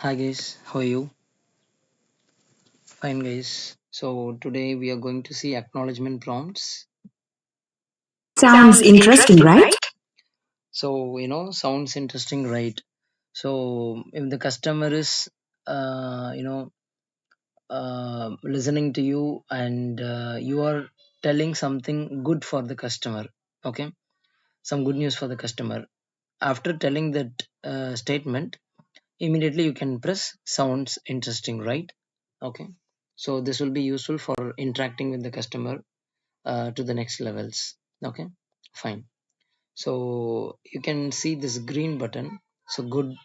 Hi guys, how are you? Fine guys. So today we are going to see acknowledgement prompts. Sounds interesting, right? So sounds interesting, right? So if the customer is uh, you know listening to you and you are telling something good for the customer, okay? Some good news for the customer. After telling that statement, immediately you can press sounds interesting, right? Okay. So this will be useful for interacting with the customer to the next levels. Okay, fine. So you can see this green button. So good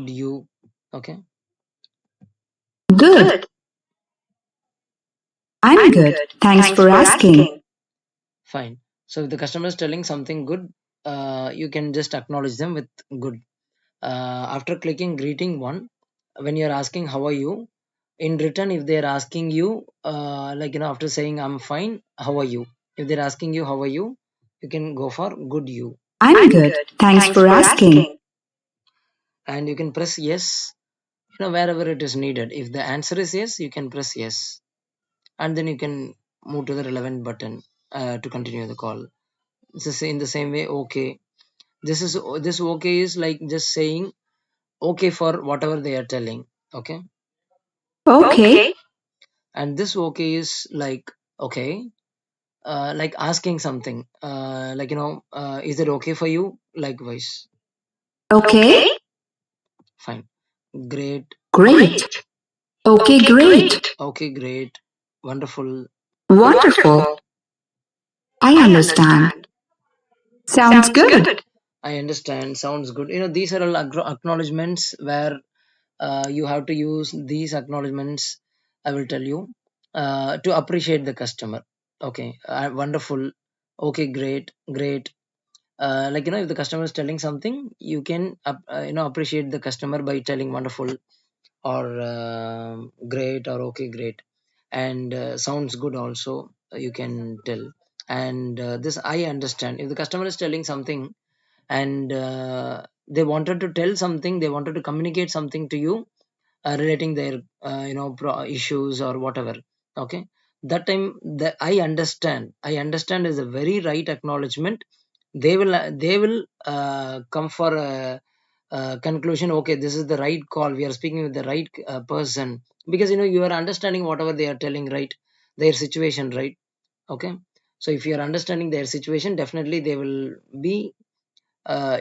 you. Okay, Good. I'm good. Thanks for asking. fine. So if the customer is telling something good, you can just acknowledge them with good. After clicking greeting one, when you're asking how are you, in return if they're asking you after saying I'm fine, how are you, if they're asking you how are you can go for good you. I'm good. Thanks for asking. And you can press yes, wherever it is needed. If the answer is yes, you can press yes, and then you can move to the relevant button to continue the call. In the same way, okay, this okay is like just saying okay for whatever they are telling. Okay, Okay. and this okay is okay, like asking something, is it okay for you, likewise. Okay. Fine, great, Great. Okay, great. okay, great, wonderful. Wonderful. I understand. Sounds good. I understand. Sounds good. These are all acknowledgements where you have to use these acknowledgements. I will tell you to appreciate the customer. Okay, wonderful. Okay, great, great. If the customer is telling something, you can appreciate the customer by telling wonderful or great or okay, great, and sounds good also. You can tell. And this I understand. If the customer is telling something and they wanted to tell something, they wanted to communicate something to you relating their issues or whatever. Okay, that time the I understand is a very right acknowledgement. They will come for a conclusion. Okay, this is the right call, we are speaking with the right person, because you are understanding whatever they are telling, right? Their situation, right? Okay, so if you are understanding their situation, definitely they will be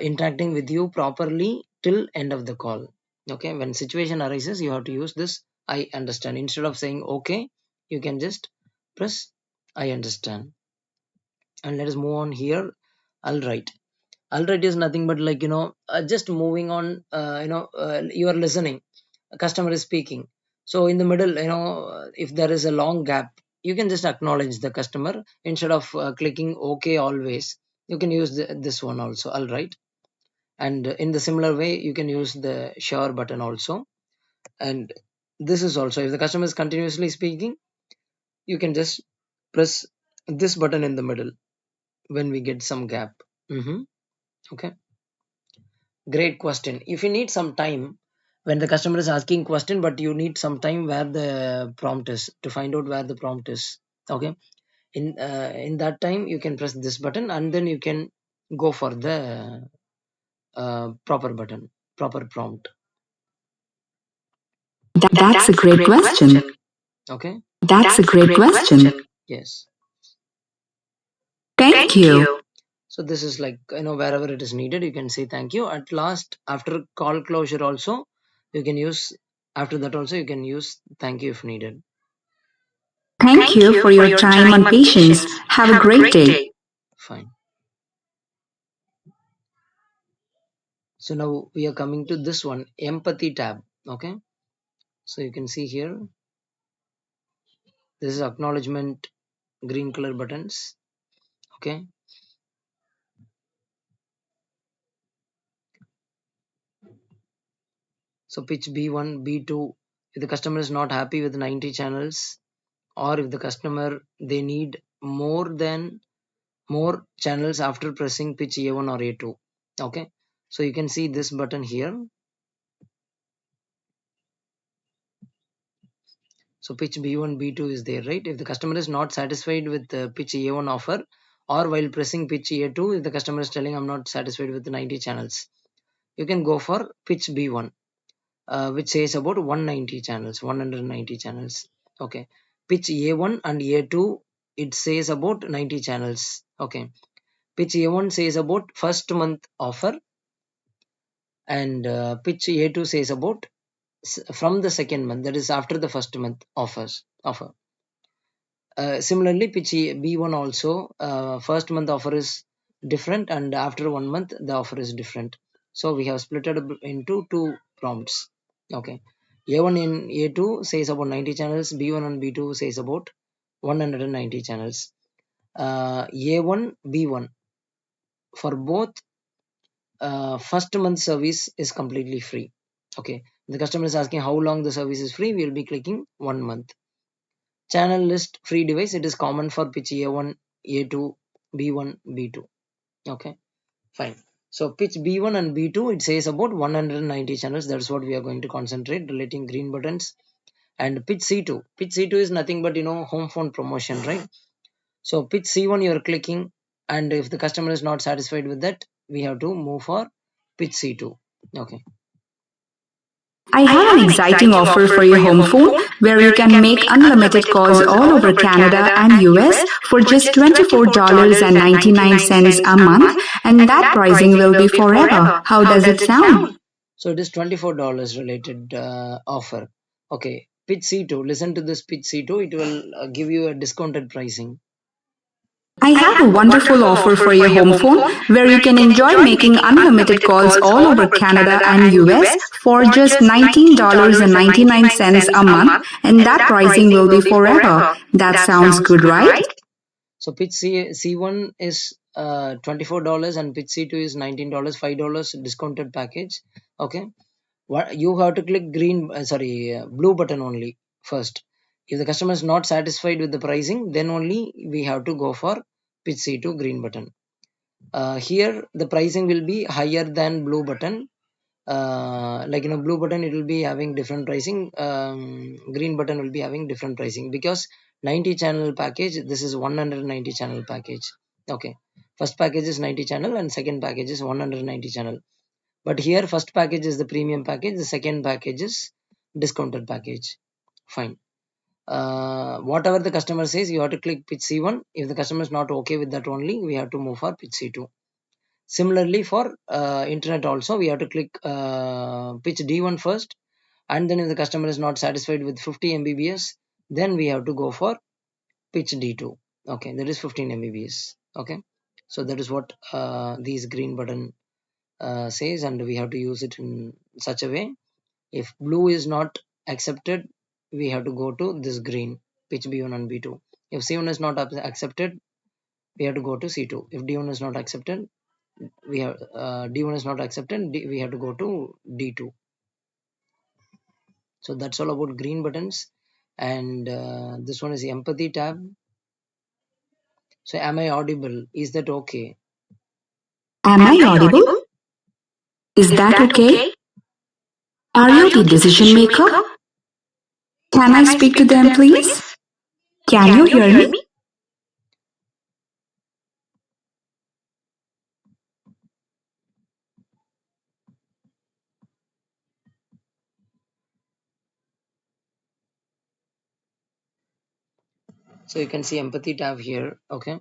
interacting with you properly till end of the call. Okay, when situation arises, you have to use this I understand. Instead of saying okay, you can just press I understand. And let us move on here. All right, all right is nothing but just moving on. You are listening, a customer is speaking. So in the middle, if there is a long gap, you can just acknowledge the customer. Instead of clicking okay always, you can use this one also. All right, and in the similar way you can use the shower button also. And this is also, if the customer is continuously speaking, you can just press this button in the middle when we get some gap. hmm okay, great question. If you need some time, when the customer is asking question but you need some time, where the prompt is, to find out where the prompt is. Okay, in that time you can press this button and then you can go for the proper button, proper prompt. That's a great question. Okay, That's a great question. yes. Thank you. So this is wherever it is needed, you can say thank you. At last, after call closure also, you can use, after that also you can use thank you if needed. Thank you for your time and patience. Have a great day. Fine. So now we are coming to this one, empathy tab. Okay. So you can see here, this is acknowledgement, green color buttons. Okay. So pitch B1, B2. If the customer is not happy with 90 channels, or if the customer they need more channels after pressing pitch A1 or A2. Okay, so you can see this button here. So pitch B1, B2 is there, right? If the customer is not satisfied with the pitch A1 offer, or while pressing pitch A2, if the customer is telling I'm not satisfied with the 90 channels, you can go for pitch B1, which says about 190 channels, 190 channels. Okay. Pitch A1 and A2, it says about 90 channels. Okay. Pitch A1 says about first month offer, and pitch A2 says about from the second month, that is after the first month offer. Similarly, pitch B1 also, first month offer is different, and after 1 month the offer is different. So we have split it up into two prompts. Okay. A1 in A2 says about 90 channels, B1 and B2 says about 190 channels. A1, B1 for both, first month service is completely free. Okay. The customer is asking how long the service is free. We will be clicking 1 month. Channel list free device, it is common for pitch A1, A2, B1, B2. Okay, fine. So pitch B1 and B2, it says about 190 channels. That's what we are going to concentrate, relating green buttons. And pitch C2. Pitch C2 is nothing but home phone promotion, right? So pitch C1 you are clicking, and if the customer is not satisfied with that, we have to move for pitch C2. Okay. I have an exciting offer for your home phone where you can make unlimited calls all over Canada and US for just $24.99 a month, and that pricing will be forever. How does it sound? So it is $24 related offer. Okay, pitch C2. Listen to this pitch C2. It will give you a discounted pricing. I have a wonderful offer for your home phone where you can enjoy making unlimited calls all over Canada and US for just $19.99 a month, and that pricing will be forever. That sounds good, right? So pitch C1 is $24 and pitch C2 is $19, $5 discounted package. Okay. What you have to click blue button only first. If the customer is not satisfied with the pricing, then only we have to go for pitch C2 green button. Here the pricing will be higher than blue button. Blue button it will be having different pricing, green button will be having different pricing, because 90 channel package, this is 190 channel package. Okay, first package is 90 channel and second package is 190 channel. But here first package is the premium package, the second package is discounted package. Fine. Whatever the customer says, you have to click pitch C1. If the customer is not okay with that only, we have to move for pitch C2. Similarly for internet also, we have to click pitch D1 first, and then if the customer is not satisfied with 50 Mbps, then we have to go for pitch D2. Okay, that is 15 Mbps. Okay, so that is what these green button says, and we have to use it in such a way. If blue is not accepted, we have to go to this green, pitch B1 and B2. If C1 is not accepted, we have to go to C2. If D1 is not accepted, we have D1 is not accepted, we have to go to D2. So that's all about green buttons. And this one is the empathy tab. So am I audible? Is that okay? Am I audible? Is that okay? Are you the decision maker? Can I speak to them, please? Can you hear me? So you can see empathy tab here. Okay,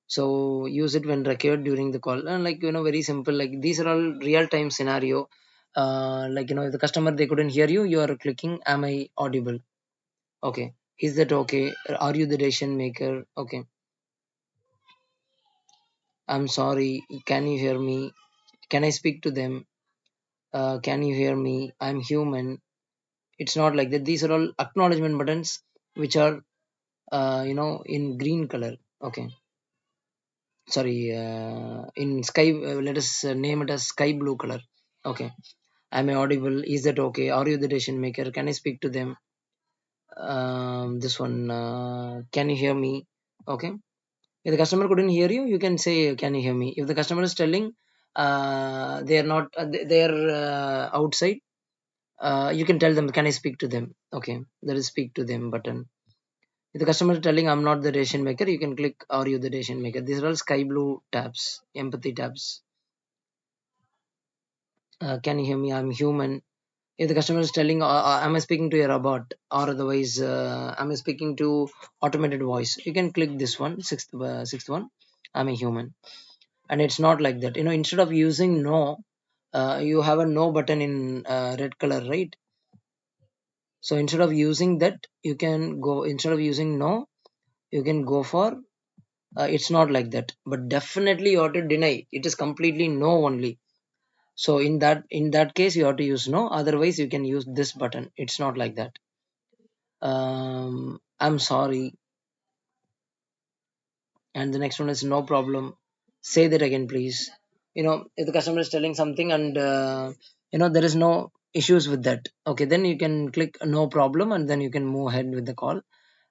so use it when required during the call, and very simple, like these are all real time scenario. If the customer they couldn't hear you, you are clicking am I audible. Okay, is that okay? Are you the decision maker? Okay, I'm sorry, can you hear me? Can I speak to them? Can you hear me? I'm human. It's not like that. These are all acknowledgement buttons which are in green color. Okay, sorry, in sky, let us name it as sky blue color. Okay, am I audible? Is that okay? Are you the decision maker? Can I speak to them? This one, can you hear me? Okay, if the customer couldn't hear you, you can say can you hear me. If the customer is telling they are not they are outside, You can tell them, can I speak to them? Okay, there is speak to them button. If the customer is telling I'm not the decision maker, you can click are you the decision maker. These are all sky blue tabs, empathy tabs. Can you hear me? I'm human. If the customer is telling am I speaking to a robot, or otherwise am I speaking to automated voice, you can click this one, sixth one, I'm a human. And it's not like that, instead of using no, you have a no button in red color, right? So instead of using that, you can go, instead of using no, you can go for it's not like that, but definitely you have to deny, it is completely no only. So in that case you have to use no, otherwise you can use this button, it's not like that. I'm sorry. And the next one is no problem, say that again please. If the customer is telling something and there is no issues with that, okay, then you can click no problem and then you can move ahead with the call.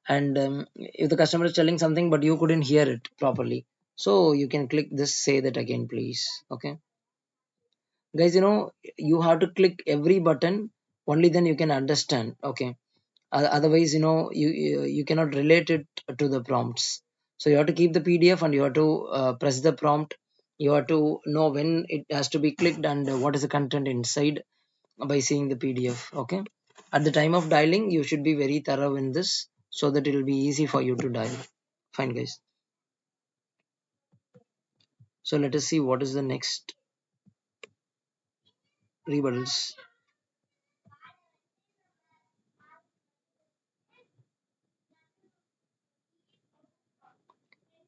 And if the customer is telling something but you couldn't hear it properly, so you can click this, say that again please. Okay, guys, you have to click every button, only then you can understand. Okay, otherwise you cannot relate it to the prompts. So you have to keep the PDF and you have to press the prompt. You have to know when it has to be clicked and what is the content inside by seeing the PDF. Okay, at the time of dialing you should be very thorough in this, so that it will be easy for you to dial. Fine, guys. So let us see what is the next rebuttals.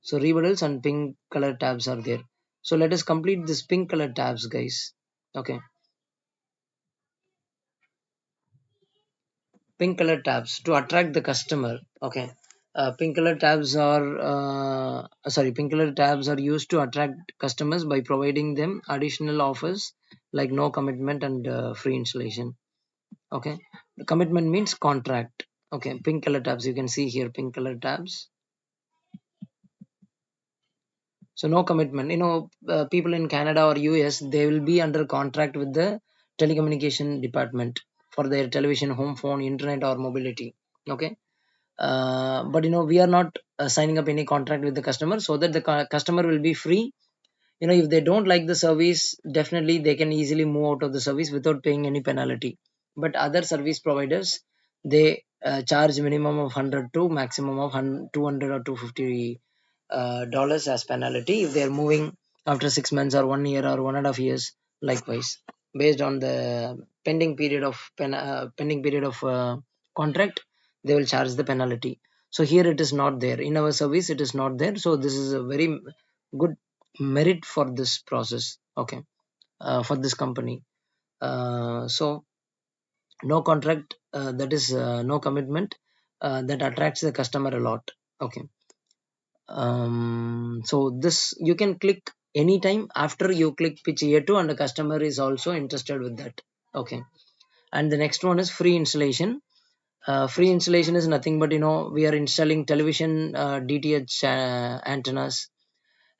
So rebuttals and pink color tabs are there. So let us complete this pink color tabs, guys. Okay, pink color tabs to attract the customer. Okay, pink color tabs are pink color tabs are used to attract customers by providing them additional offers like no commitment and free installation. Okay, the commitment means contract. Okay, pink color tabs, you can see here pink color tabs. So no commitment. People in Canada or US, they will be under contract with the telecommunication department for their television, home phone, internet, or mobility. Okay, but we are not signing up any contract with the customer, so that the customer will be free. If they don't like the service, definitely they can easily move out of the service without paying any penalty. But other service providers, they charge minimum of 100 to maximum of 200 or 250 dollars as penalty if they are moving after 6 months or 1 year or 1.5 years. Likewise, based on the pending period of contract, they will charge the penalty. So here it is not there in our service, it is not there. So this is a very good merit for this process. Okay, for this company. So no contract, that is no commitment, that attracts the customer a lot. Okay, so this you can click anytime after you click pitch year 2 and the customer is also interested with that. Okay, and the next one is free installation. Free installation is nothing but we are installing television DTH antenna,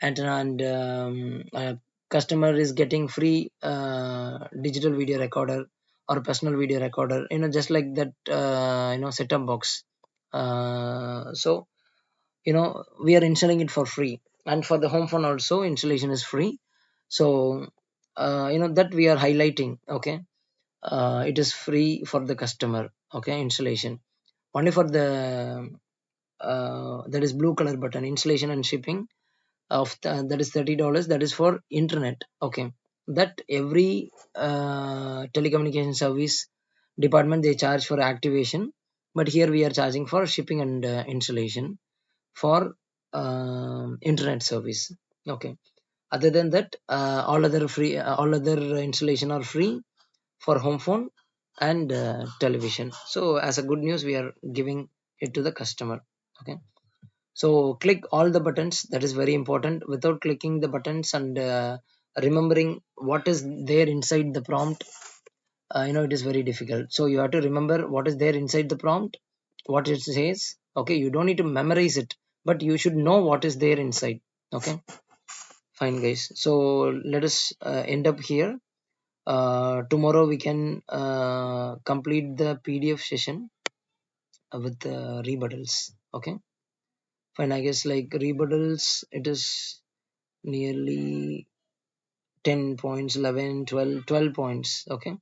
and customer is getting free digital video recorder or personal video recorder, just like that, set up box. So we are installing it for free, and for the home phone also installation is free. So that we are highlighting. Okay, it is free for the customer. Okay, installation only for the that is blue color button, installation and shipping that is $30, that is for internet. Okay, that every telecommunication service department, they charge for activation, but here we are charging for shipping and installation for internet service. Okay, other than that, all other installation are free for home phone and television. So as a good news, we are giving it to the customer. Okay, so click all the buttons, that is very important. Without clicking the buttons and remembering what is there inside the prompt, it is very difficult. So you have to remember what is there inside the prompt, what it says. Okay, you don't need to memorize it, but you should know what is there inside. Okay, fine, guys. So let us end up here. tomorrow we can complete the PDF session with rebuttals. Okay, fine. I guess like rebuttals, it is nearly 10 points, 11, 12, 12 points. Okay,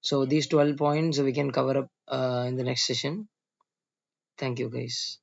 so these 12 points we can cover up in the next session. Thank you, guys.